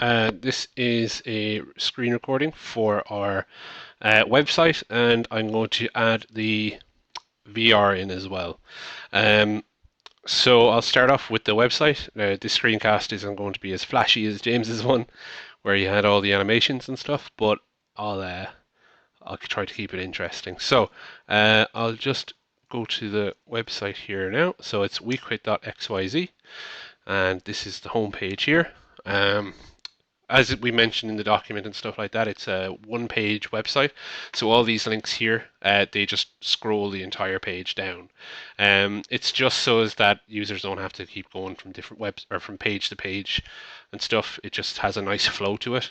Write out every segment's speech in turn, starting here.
This is a screen recording for our website, and I'm going to add the VR in as well. Um, so I'll start off with the website. This screencast isn't going to be as flashy as James's one, where you had all the animations and stuff, but I'll uh, I'll try to keep it interesting. So I'll just go to the website here now. So it's wequit.xyz, and this is the home page here. As we mentioned in the document and stuff like that, it's a one-page website. So all these links here, they just scroll the entire page down. It's just so as that users don't have to keep going from different webs or from page to page and stuff. It just has a nice flow to it.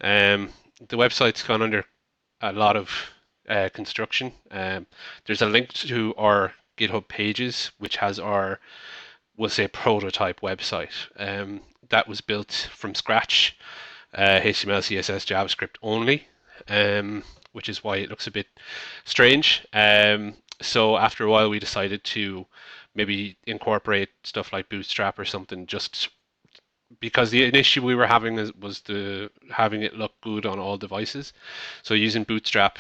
The website's gone under a lot of construction. There's a link to our GitHub pages, which has our, we'll say, prototype website. That was built from scratch, HTML, CSS, JavaScript only, which is why it looks a bit strange. So after a while, we decided to maybe incorporate stuff like Bootstrap or something, just because an issue we were having was having it look good on all devices. So using Bootstrap,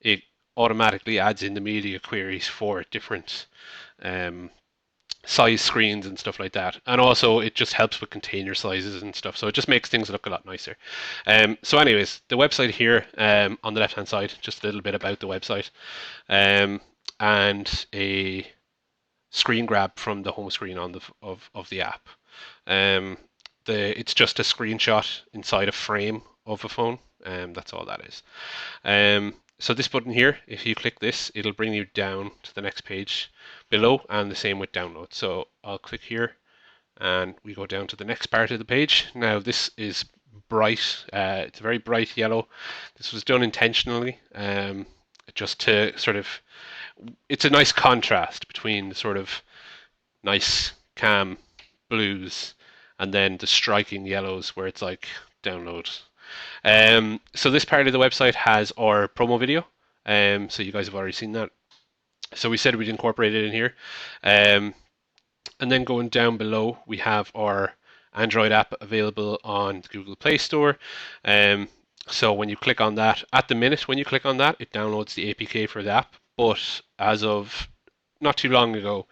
it automatically adds in the media queries for different um, size screens and stuff like that. And also it just helps with container sizes and stuff. So it just makes things look a lot nicer. So anyways, the website here on the left hand side, just a little bit about the website, and a screen grab from the home screen on of the app. It's just a screenshot inside a frame of a phone. That's all that is. So this button here, if you click this, it'll bring you down to the next page below, and the same with download. So I'll click here and we go down to the next part of the page. Now this is bright, it's a very bright yellow. This was done intentionally, just to sort of, it's a nice contrast between the sort of nice calm blues and then the striking yellows where it's like download. So this part of the website has our promo video. So you guys have already seen that. So we said we'd incorporate it in here. And then going down below, we have our Android app available on the Google Play Store. So when you click on that, at the minute when you click on that, it downloads the APK for the app. But as of not too long ago,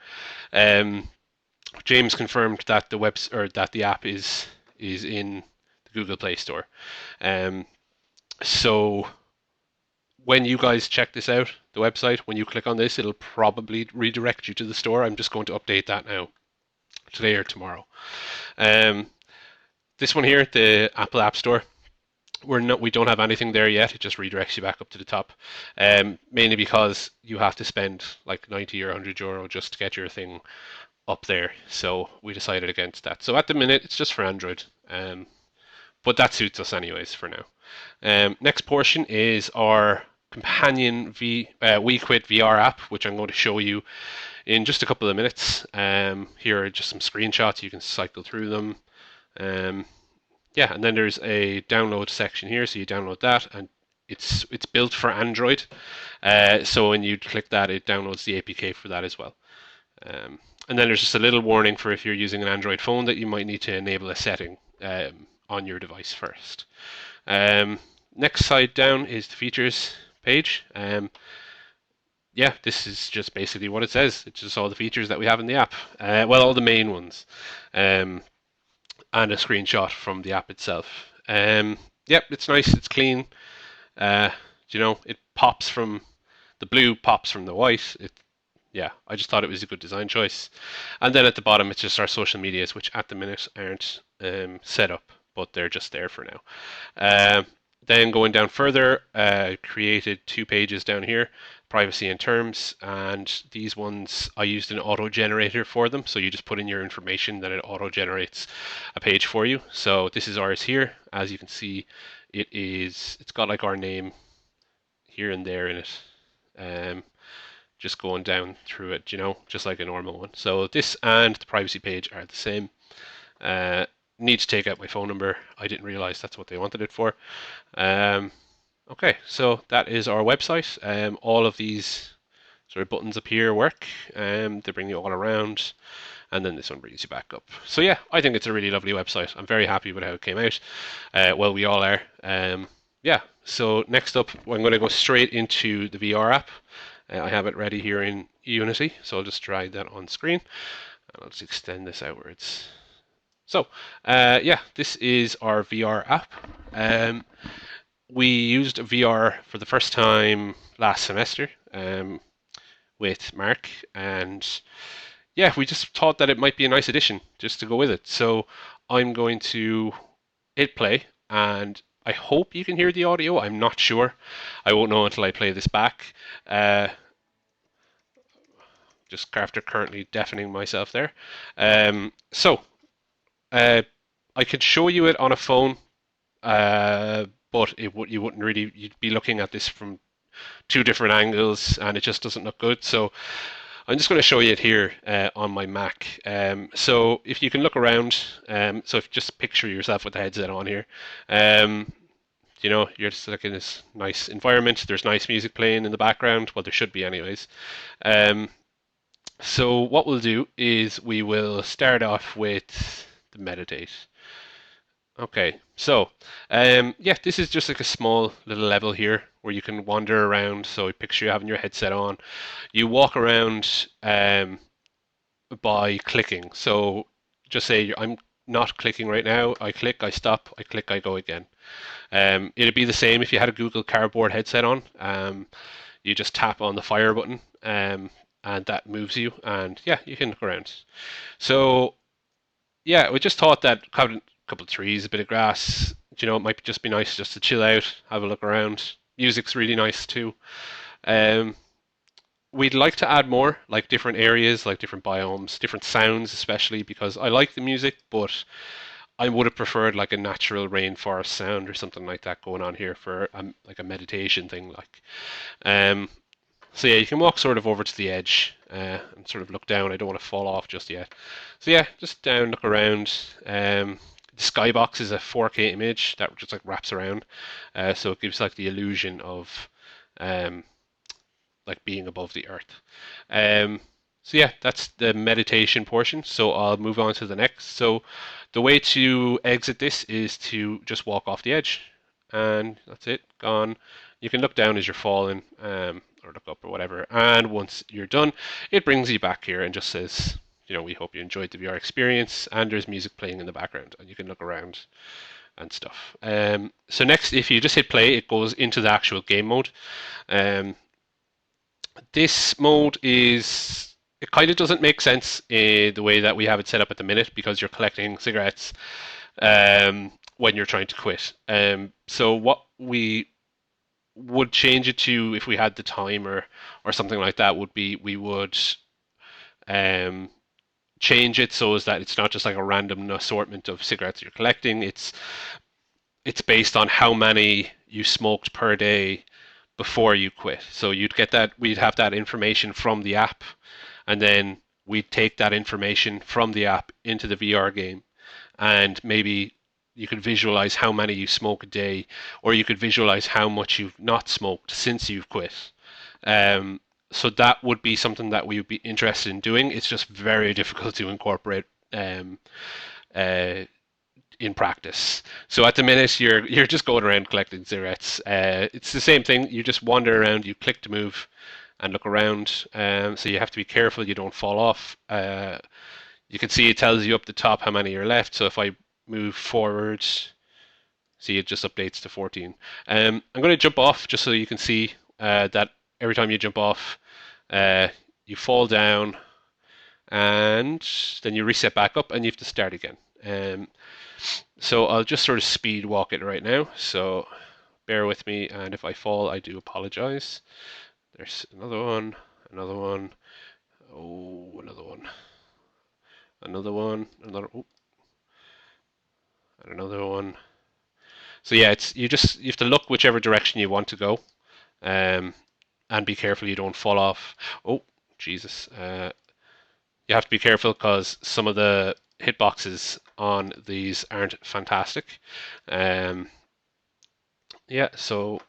James confirmed that the app is in the Google Play Store. So when you guys check this out, the website, when you click on this, it'll probably redirect you to the store. I'm just going to update that now, today or tomorrow. This one here, the Apple App Store, we don't have anything there yet. It just redirects you back up to the top, mainly because you have to spend like 90 or 100 euro just to get your thing up there. So we decided against that. So at the minute, it's just for Android, but that suits us anyways for now. Next portion is our companion WeQuit VR app, which I'm going to show you in just a couple of minutes. Here are just some screenshots. You can cycle through them. Yeah, and then there's a download section here, so you download that, and it's built for Android. So when you click that, it downloads the APK for that as well. And then there's just a little warning for if you're using an Android phone that you might need to enable a setting on your device first. Next side down is the features page. Yeah, this is just basically what it says. It's just all the features that we have in the app. Well, all the main ones. And a screenshot from the app itself. Yep, it's nice, it's clean. It pops from, the blue pops from the white. Yeah, I just thought it was a good design choice. And then at the bottom, it's just our social medias, which at the minute aren't set up, but they're just there for now. Then going down further, created 2 pages down here, privacy and terms, and these ones I used an auto generator for them. So you just put in your information, then it auto generates a page for you. So this is ours here. As you can see, it's got like our name here and there in it. Just going down through it, just like a normal one. So this and the privacy page are the same. Need to take out my phone number. I didn't realize that's what they wanted it for. Okay, so that is our website. All of these sort of buttons up here work. They bring you all around. and then this one brings you back up. So yeah, I think it's a really lovely website. I'm very happy with how it came out. Well, we all are. Yeah, so next up, I'm going to go straight into the VR app. I have it ready here in Unity, so I'll just drag that on screen, and I'll just extend this outwards. So, yeah, this is our VR app. We used VR for the first time last semester with Mark, and yeah, we just thought that it might be a nice addition just to go with it. So I'm going to hit play, and I hope you can hear the audio. I'm not sure. I won't know until I play this back. Just after currently deafening myself there. So I could show you it on a phone, but you wouldn't really. You'd be looking at this from two different angles, and it just doesn't look good. So I'm just going to show you it here on my Mac. So if you can look around, so if just picture yourself with the headset on here. You're just like in this nice environment. There's nice music playing in the background. Well, there should be anyways. So what we'll do is we will start off with the meditate. Okay, so yeah, this is just like a small little level here where you can wander around. So picture you having your headset on. You walk around by clicking. So just say I'm not clicking right now. I click, I stop, I click, I go again. It'd be the same if you had a Google Cardboard headset on. You just tap on the fire button, and that moves you. And yeah, you can look around. So yeah, we just thought that having a couple of trees, a bit of grass, it might just be nice just to chill out, have a look around. Music's really nice too. Um, we'd like to add more, like different areas, like different biomes, different sounds, especially because I like the music, but I would have preferred like a natural rainforest sound or something like that going on here for like a meditation thing. Um, so yeah, you can walk sort of over to the edge and sort of look down. I don't want to fall off just yet. So yeah, just down, look around. The skybox is a 4K image that just like wraps around, so it gives like the illusion of um, like being above the earth. Um, so yeah, that's the meditation portion. So I'll move on to the next. So the way to exit this is to just walk off the edge, and that's it, gone. You can look down as you're falling, or look up or whatever. And once you're done, it brings you back here and just says, we hope you enjoyed the VR experience. And there's music playing in the background, and you can look around and stuff. So next, if you just hit play, it goes into the actual game mode. This mode it kind of doesn't make sense in the way that we have it set up at the minute because you're collecting cigarettes when you're trying to quit. So what we would change it to if we had the time or something like that would be we would um, change it so as that it's not just like a random assortment of cigarettes you're collecting. It's based on how many you smoked per day before you quit. So we'd have that information from the app, and then we'd take that information from the app into the VR game, and maybe you could visualize how many you smoke a day, or you could visualize how much you've not smoked since you've quit. Um, so that would be something that we would be interested in doing. It's just very difficult to incorporate uh, in practice. So at the minute you're just going around collecting cigarettes. It's the same thing. You just wander around. You click to move and look around. So you have to be careful you don't fall off. You can see it tells you up the top how many are left. So if I move forward, see it just updates to 14. I'm going to jump off just so you can see that every time you jump off, you fall down and then you reset back up and you have to start again. So I'll just sort of speed walk it right now. So bear with me, and if I fall, I do apologize. There's another one, another one. Oh, another one, another one, another. Oh, and another one. So yeah, you have to look whichever direction you want to go, um, and be careful you don't fall off. Oh, Jesus! You have to be careful because some of the hitboxes on these aren't fantastic. Yeah, so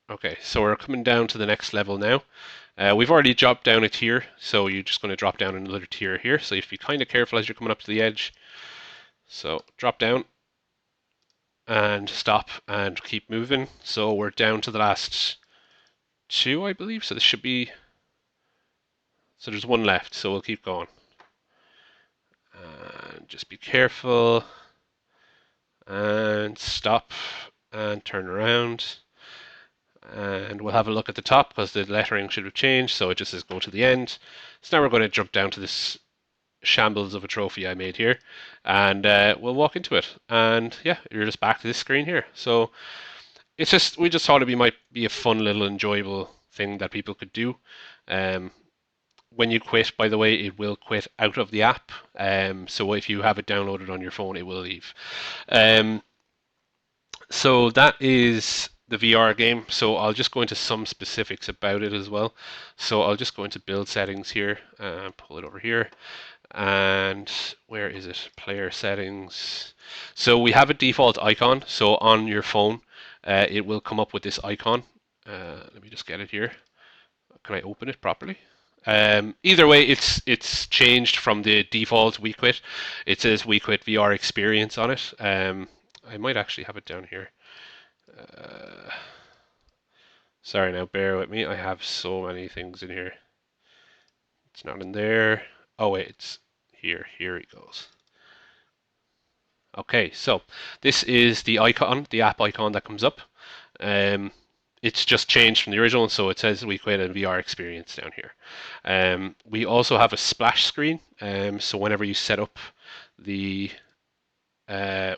okay, so we're coming down to the next level now. We've already dropped down a tier, so you're just going to drop down another tier here. So you have to be kind of careful as you're coming up to the edge. So drop down and stop and keep moving. So we're down to the last two, I believe. So this should be. So there's one left. So we'll keep going. And just be careful. And stop and turn around. And we'll have a look at the top because the lettering should have changed. So it just says go to the end. So now we're going to jump down to this shambles of a trophy I made here, and we'll walk into it. And yeah, you're just back to this screen here. So it's just we just thought might be a fun little enjoyable thing that people could do. When you quit, by the way, it will quit out of the app. So if you have it downloaded on your phone, it will leave. So that is the VR game. So I'll just go into some specifics about it as well. So I'll just go into build settings here and pull it over here. And where is it? Player settings. So we have a default icon. So on your phone, it will come up with this icon. Let me just get it here. Can I open it properly? Either way, it's changed from the default WeQuit. It says WeQuit VR experience on it. I might actually have it down here. Sorry now, bear with me. I have so many things in here. It's not in there. Oh wait, it's here. Here it goes. Okay, so this is the icon, the app icon that comes up. It's just changed from the original, so it says WeQuit and VR experience down here. We also have a splash screen. So whenever you set up the or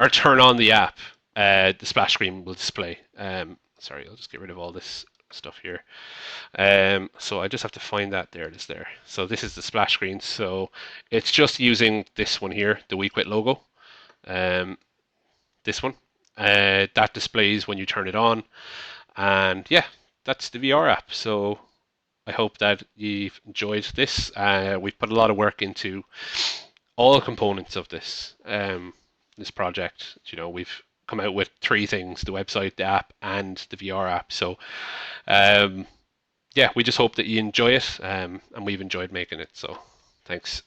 turn on the app, the splash screen will display. Sorry, I'll just get rid of all this stuff here. So I just have to find that. There it is there. So this is the splash screen. So it's just using this one here, the WeQuit logo. This one. That displays when you turn it on. And yeah, that's the VR app. So I hope that you've enjoyed this. We've put a lot of work into all components of this project. You know, we've come out with three things: the website, the app, and the VR app. So yeah, we just hope that you enjoy it, and we've enjoyed making it. So thanks.